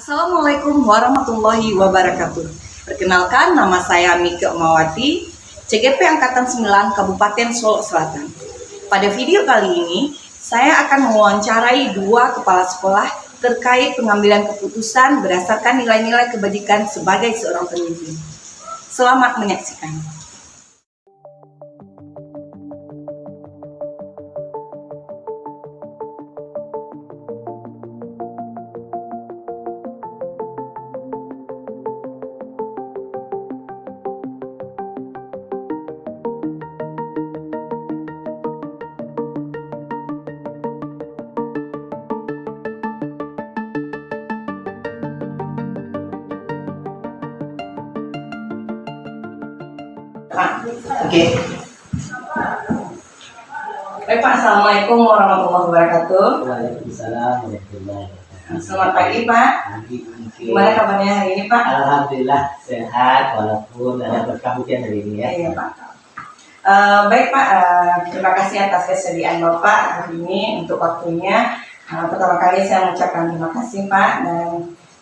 Assalamualaikum warahmatullahi wabarakatuh. Perkenalkan, nama saya Mika Mawati, CGP Angkatan 9 Kabupaten Solo Selatan. Pada video kali ini, saya akan mewawancarai dua kepala sekolah terkait pengambilan keputusan berdasarkan nilai-nilai kebajikan sebagai seorang pemimpin. Selamat menyaksikan. Oke. Baik Pak, Assalamualaikum warahmatullahi wabarakatuh. Waalaikumsalam warahmatullahi wabarakatuh. Selamat pagi Pak. Gimana kabarnya hari ini Pak? Alhamdulillah sehat walaupun ada berkah hujan hari ini ya. Iya Pak. Baik Pak, terima kasih atas kesediaan Bapak hari ini untuk waktunya. Pertama kali saya mengucapkan terima kasih Pak, dan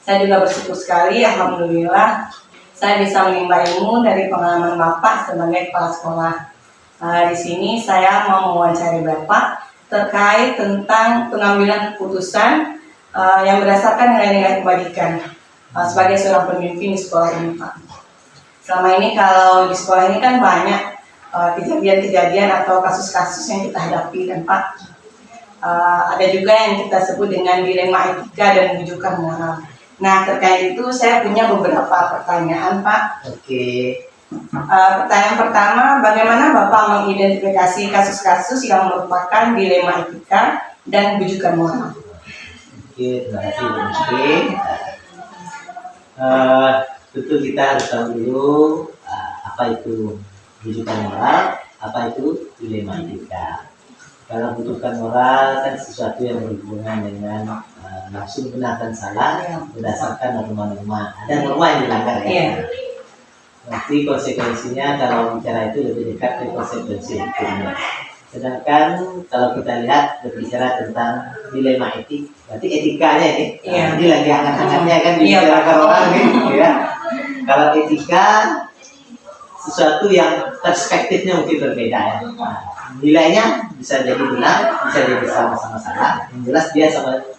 saya juga bersyukur sekali, alhamdulillah saya bisa menimba ilmu dari pengalaman Bapak sebagai kepala sekolah. Di sini saya mau mewawancari Bapak terkait tentang pengambilan keputusan yang berdasarkan nilai-nilai kebajikan sebagai seorang pemimpin di sekolah ini Pak. Selama ini kalau di sekolah ini kan banyak kejadian-kejadian atau kasus-kasus yang kita hadapi kan Pak. Ada juga yang kita sebut dengan dilema etika dan bujukan moral. Nah, terkait itu saya punya beberapa pertanyaan Pak. Oke. Pertanyaan pertama, bagaimana Bapak mengidentifikasi kasus-kasus yang merupakan dilema etika dan bujukan moral? Oke, terima kasih Bu Miski. Tentu kita harus tahu dulu apa itu bujukan moral, apa itu dilema etika. Kalau bujukan moral kan sesuatu yang berhubungan dengan nafsu benar dan salah berdasarkan norma-norma. Ada norma yang dilanggar ya. Nanti konsekuensinya kalau bicara itu lebih dekat ke konsekuensi hukumnya. Sedangkan kalau kita lihat berbicara tentang dilema etik, berarti etikanya ini, ini lagi hangat-hangatnya kan dibicarakan orang gitu ya. Kalau etika sesuatu yang perspektifnya mungkin berbeda ya. Nilainya bisa jadi benar, bisa jadi sama-sama salah. Yang jelas dia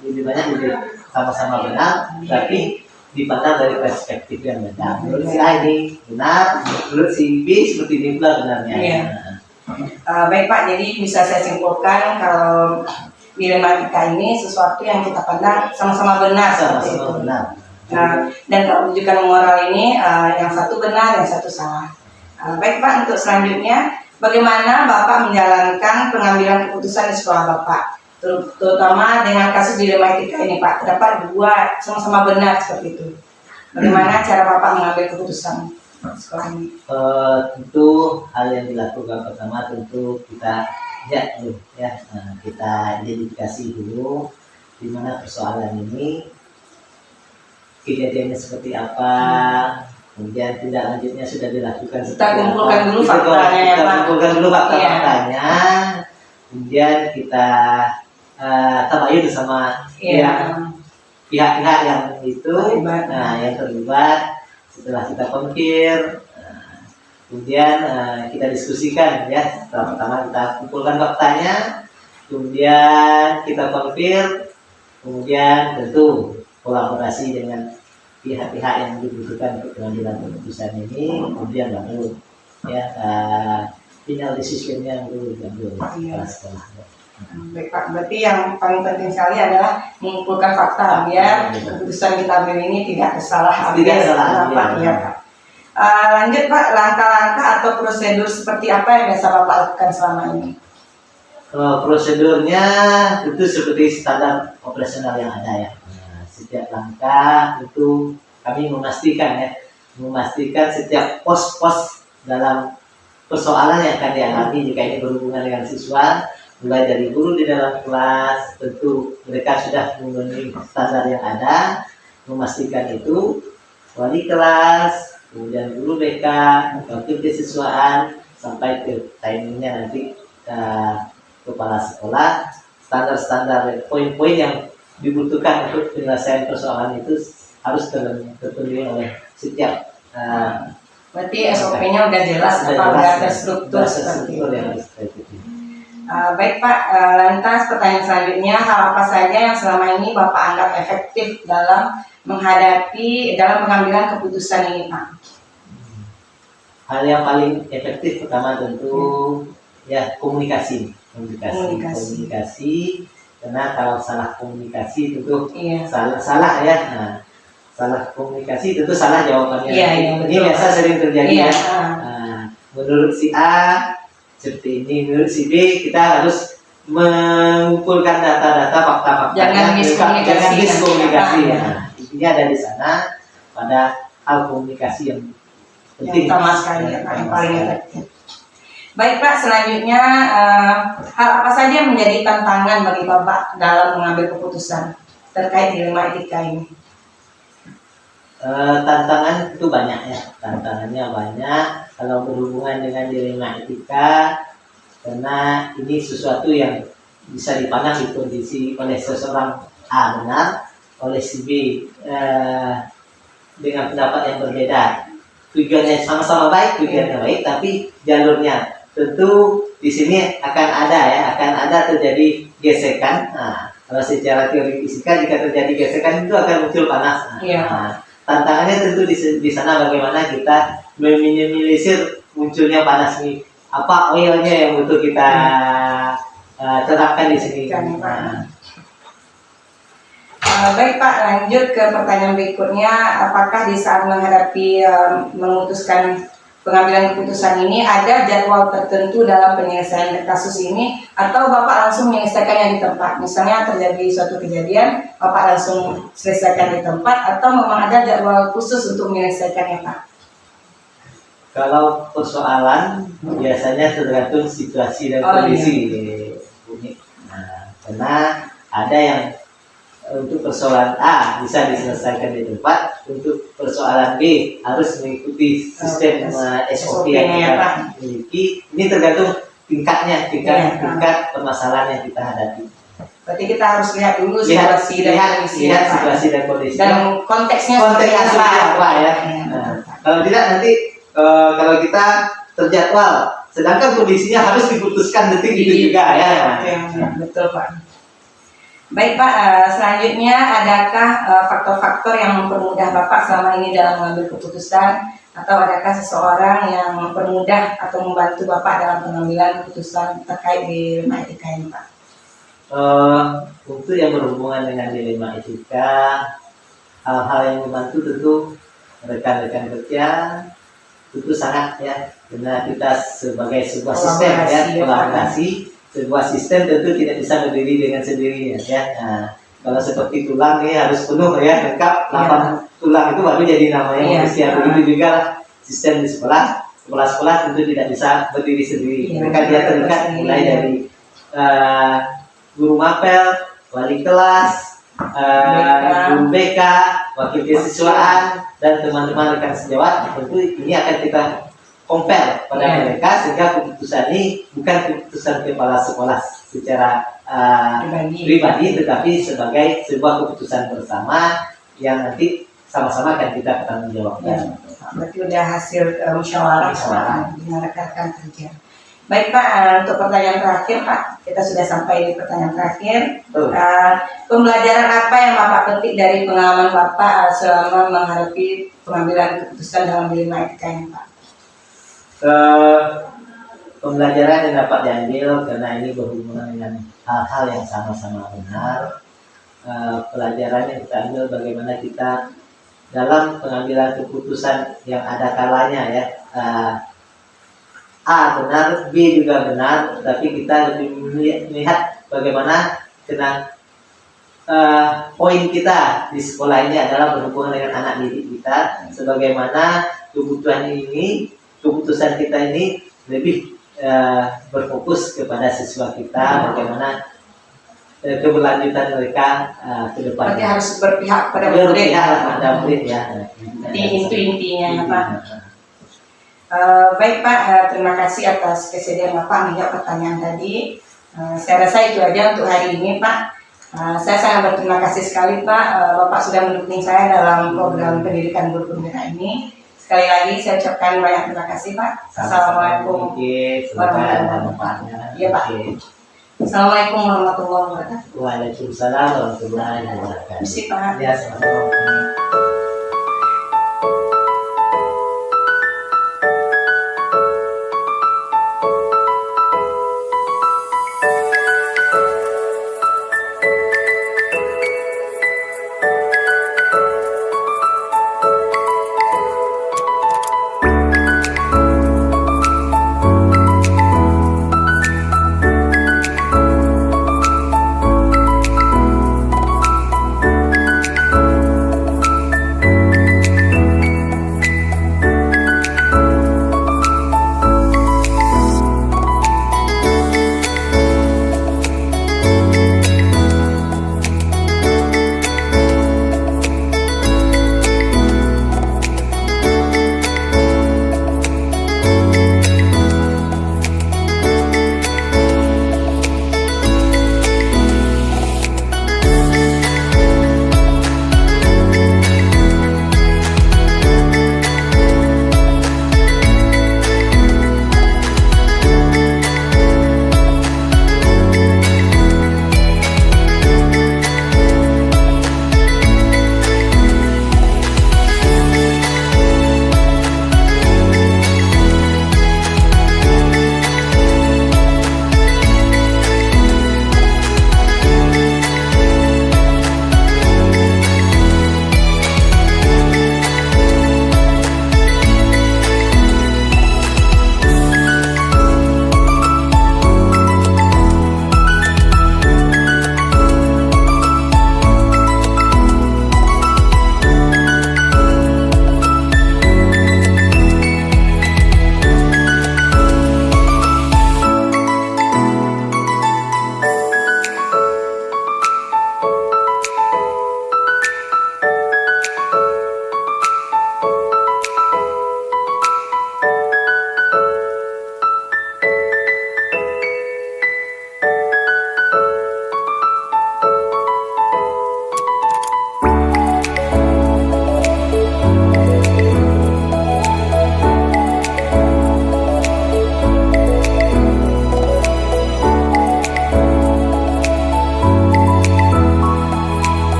lebih banyak sama-sama benar, tapi dipandang dari perspektif yang berbeda. Menurut si A ini benar, menurut si B seperti ini pula benarnya. Baik Pak, jadi bisa saya simpulkan kalau dilema etika ini sesuatu yang kita pandang sama-sama benar seperti itu. Benar. Dan kalau bujukan moral ini yang satu benar, yang satu salah. Baik Pak, untuk selanjutnya, bagaimana Bapak menjalankan pengambilan keputusan di sekolah Bapak, terutama dengan kasus dilema etika ini Pak? Terdapat dua sama-sama benar seperti itu. Bagaimana cara Bapak mengambil keputusan sekolah ini? Tentu hal yang dilakukan pertama tentu kita lihat dulu ya, kita identifikasi dulu di mana persoalan ini, kejadiannya seperti apa. Kemudian tindak lanjutnya sudah dilakukan. Kita kumpulkan dulu faktanya ya Pak. Kita kumpulkan dulu fakta-faktanya. Kemudian kita tabayun bersama pihak-pihak yang itu, yang terlibat. Setelah kita konfir, kemudian kita diskusikan ya. Pertama kita kumpulkan faktanya, kemudian kita konfir, kemudian tentu kolaborasi dengan pihak-pihak yang dibutuhkan untuk pengambilan keputusan ini, kemudian baru ya final decision-nya yang perlu diambil kepala sekolah. Baik Pak, berarti yang paling penting sekali adalah mengumpulkan fakta biar keputusan kita ambil ini tidak salah ambil. Lanjut Pak, langkah-langkah atau prosedur seperti apa yang biasa Bapak lakukan selama ini? Prosedurnya tentu seperti standar operasional yang ada ya. Setiap langkah itu kami memastikan setiap pos-pos dalam persoalan yang akan dialami jika ini berhubungan dengan siswa, mulai dari guru di dalam kelas, tentu mereka sudah memenuhi standar yang ada, memastikan itu wali kelas, kemudian guru BK, wakil kesiswaan, sampai ke timingnya nanti kepala sekolah, standar-standar poin-poin yang dibutuhkan untuk penyelesaian persoalan itu harus terpenuhi oleh setiap Berarti SOP-nya udah jelas, udah terstruktur seperti itu. yang harus terikuti. Baik Pak, lantas pertanyaan selanjutnya, hal apa saja yang selama ini Bapak anggap efektif dalam pengambilan keputusan ini Pak? Hal yang paling efektif pertama tentu ya komunikasi. Karena kalau salah komunikasi tentu salah ya. Nah, salah komunikasi tentu salah jawabannya. Ini biasa sering terjadi ya. Menurut si A seperti ini, menurut si B kita harus mengumpulkan data-data, fakta-fakta. Jangan miskomunikasi. Nah, intinya ada di sana pada hal komunikasi yang penting. Yang sama sekali yang paling efektif. Baik Pak, selanjutnya hal apa saja yang menjadi tantangan bagi Bapak dalam mengambil keputusan terkait dilema etika ini? Tantangan itu banyak ya, tantangannya banyak kalau berhubungan dengan dilema etika, karena ini sesuatu yang bisa dipandang di kondisi oleh seseorang A benar, oleh si B dengan pendapat yang berbeda. Tujuannya sama-sama baik, tapi jalurnya tentu di sini akan ada terjadi gesekan. Nah, kalau secara teori fisika jika terjadi gesekan itu akan muncul panas. Nah, tantangannya tentu di sana bagaimana kita meminimalisir munculnya panas ini. Apa oilnya yang butuh kita terapkan di sini. Baik Pak, lanjut ke pertanyaan berikutnya. Apakah di saat menghadapi memutuskan pengambilan keputusan ini ada jadwal tertentu dalam penyelesaian kasus ini, atau Bapak langsung menyelesaikannya di tempat? Misalnya terjadi suatu kejadian, Bapak langsung selesaikan di tempat, atau memang ada jadwal khusus untuk menyelesaikannya Pak? Kalau persoalan biasanya tergantung situasi dan kondisi. Nah, karena ada yang untuk persoalan A bisa diselesaikan di tempat, untuk persoalan B harus mengikuti sistem SOP yang kita miliki. Ini tergantung tingkat permasalahan yang kita hadapi. Berarti kita harus lihat dulu situasi dan kondisi dan konteksnya seperti apa ya. Nah, kalau tidak nanti kalau kita terjadwal, sedangkan kondisinya harus diputuskan detik itu juga ya. Betul Pak. Baik Pak, selanjutnya adakah faktor-faktor yang mempermudah Bapak selama ini dalam mengambil keputusan, atau adakah seseorang yang mempermudah atau membantu Bapak dalam pengambilan keputusan terkait dilema etika ini Pak? Untuk yang berhubungan dengan dilema etika, hal-hal yang membantu tentu rekan-rekan kerja, tentu sangat ya, karena kita sebagai sebuah sistem ya, kolaborasi. Sebuah sistem tentu tidak bisa berdiri dengan sendirinya ya. Nah, kalau seperti tulang ini harus penuh ya, lengkap 8 tulang itu baru jadi namanya manusia. Begitu juga sistem di sekolah tentu tidak bisa berdiri sendiri. Mereka dia terlihat mulai dari guru mapel, wali kelas, guru BK, wakil kesiswaan, dan teman-teman rekan sejawat. Tentu ini akan kita compare pada mereka, sehingga keputusan ini bukan keputusan kepala sekolah secara pribadi, tetapi sebagai sebuah keputusan bersama yang nanti sama-sama akan kita bertanggungjawabkan. Berarti udah hasil musyawarah dengan rekan-rekan kerja. Baik Pak, untuk pertanyaan terakhir Pak, kita sudah sampai di pertanyaan terakhir. Pembelajaran apa yang Bapak petik dari pengalaman Bapak selama menghadapi pengambilan keputusan dalam dilema etika ini Pak? Pembelajaran yang dapat diambil karena ini berhubungan dengan hal-hal yang sama-sama benar. Pelajaran yang kita ambil bagaimana kita dalam pengambilan keputusan yang ada kalanya ya, A benar, B juga benar, tapi kita lebih melihat bagaimana poin kita di sekolah ini adalah berhubungan dengan anak didik kita, sebagaimana keputusan kita ini lebih berfokus kepada siswa kita, bagaimana keberlanjutan mereka ke depan. Berarti harus berpihak pada murid ya. Itu intinya Pak. Baik Pak, terima kasih atas kesediaan Bapak menjawab pertanyaan tadi. Saya rasa itu aja untuk hari ini Pak. Saya sangat berterima kasih sekali Pak, Bapak sudah mendukung saya dalam program pendidikan guru pembina ini. Sekali lagi saya ucapkan banyak terima kasih Pak. Assalamualaikum warahmatullahi wabarakatuh. Iya Pak. Assalamualaikum warahmatullahi wabarakatuh. Waalaikumsalam warahmatullahi wabarakatuh. Misi Pak. Ya, sama-sama.